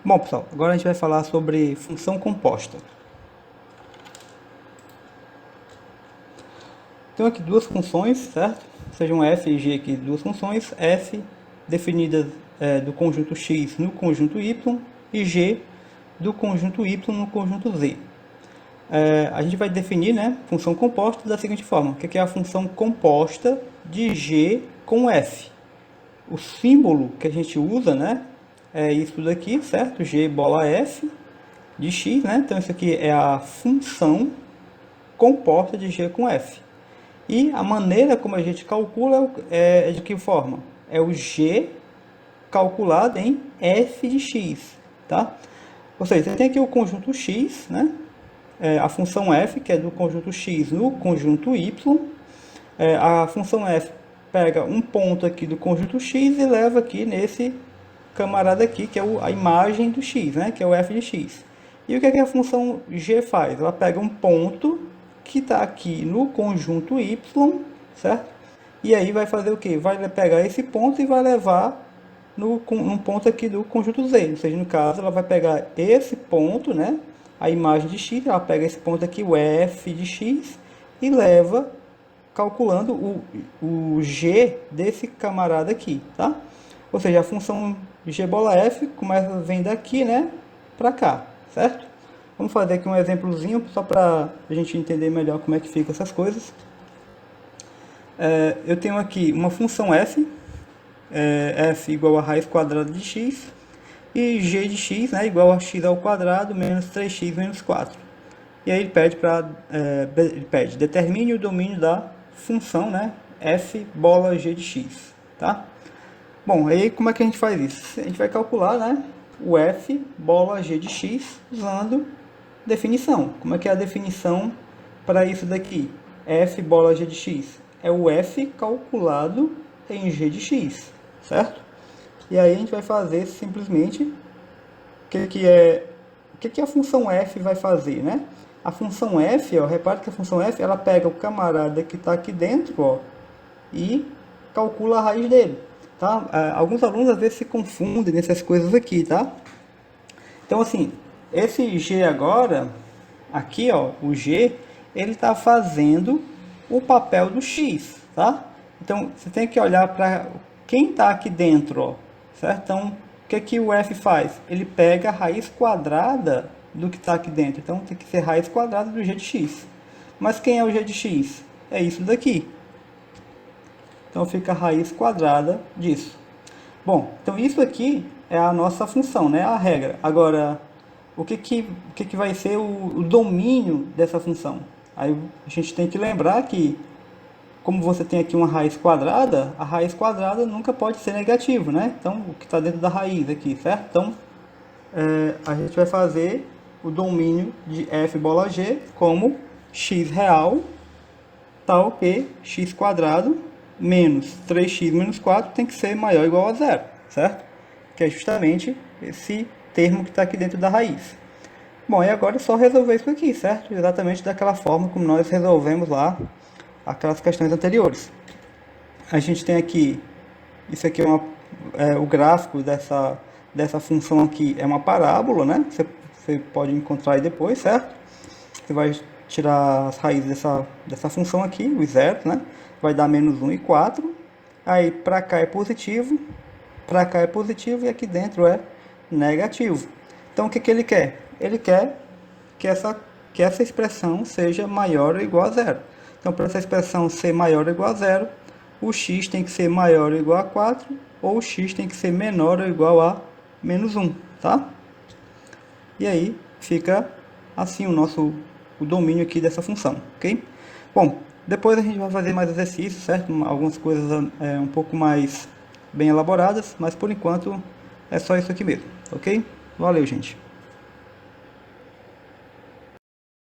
Bom, pessoal, agora a gente vai falar sobre função composta. Tenho aqui duas funções, certo? Sejam f e g aqui, duas funções. F definidas do conjunto x no conjunto y e g do conjunto y no conjunto z. A gente vai definir, né, função composta da seguinte forma. O que é a função composta de g com f? O símbolo que a gente usa, né, é isso daqui, certo? G bola f de x, né? Então isso aqui é a função composta de g com f. E a maneira como a gente calcula é de que forma? É o g calculado em f de x, tá? Ou seja, você tem aqui o conjunto x, né? A função f, que é do conjunto x no conjunto y. A função f pega um ponto aqui do conjunto x e leva aqui nesse camarada aqui, que é a imagem do x, né? Que é o f de x. E o que a função g faz? Ela pega um ponto que está aqui no conjunto y, certo? E aí vai fazer o que? Vai pegar esse ponto e vai levar num ponto aqui do conjunto z. Ou seja, no caso, ela vai pegar esse ponto, né? A imagem de x, ela pega esse ponto aqui, o f de x, e leva calculando o g desse camarada aqui, tá? Ou seja, a função g bola f vem daqui, né, para cá, certo? Vamos fazer aqui um exemplozinho só para a gente entender melhor como é que fica essas coisas. Eu tenho aqui uma função f, f igual a raiz quadrada de x, e g de x, né, igual a x ao quadrado menos 3x menos 4. E aí ele pede determine o domínio da função, né, f bola g de x, tá? Bom, aí como é que a gente faz isso? A gente vai calcular, né, o f bola g de x usando definição. Como é que é a definição para isso daqui? F bola g de x é o f calculado em g de x, certo? E aí a gente vai fazer simplesmente o que a função f vai fazer, né? A função f, ó, repare que a função f ela pega o camarada que está aqui dentro, ó, e calcula a raiz dele, tá? Alguns alunos às vezes se confundem nessas coisas aqui, tá? Então assim, esse g agora, aqui ó, o g, ele está fazendo o papel do x, tá? Então você tem que olhar para quem está aqui dentro, ó, certo? Então o que o f faz? Ele pega a raiz quadrada do que está aqui dentro, então tem que ser raiz quadrada do g de x. Mas quem é o g de x? É isso daqui. Então fica a raiz quadrada disso. Bom, então isso aqui é a nossa função, né? A regra. Agora, o que vai ser o domínio dessa função? Aí a gente tem que lembrar que, como você tem aqui uma raiz quadrada, a raiz quadrada nunca pode ser negativo, né? Então, o que está dentro da raiz aqui, certo? Então, a gente vai fazer o domínio de f bola g como x real tal que x quadrado menos 3x menos 4 tem que ser maior ou igual a zero, certo? Que é justamente esse termo que está aqui dentro da raiz. Bom, e agora é só resolver isso aqui, certo? Exatamente daquela forma como nós resolvemos lá aquelas questões anteriores. A gente tem aqui, isso aqui o gráfico dessa função aqui é uma parábola, né? Você pode encontrar aí depois, certo? Você vai tirar as raízes dessa função aqui, os zeros, né? Vai dar menos 1 e 4. Aí para cá é positivo, para cá é positivo e aqui dentro é negativo. Então o que ele quer? Ele quer que essa expressão seja maior ou igual a zero. Então para essa expressão ser maior ou igual a zero, o x tem que ser maior ou igual a 4, ou o x tem que ser menor ou igual a menos 1, tá? E aí fica assim o domínio aqui dessa função, ok? Bom, depois a gente vai fazer mais exercícios, certo? Algumas coisas um pouco mais bem elaboradas, mas por enquanto é só isso aqui mesmo, ok? Valeu, gente!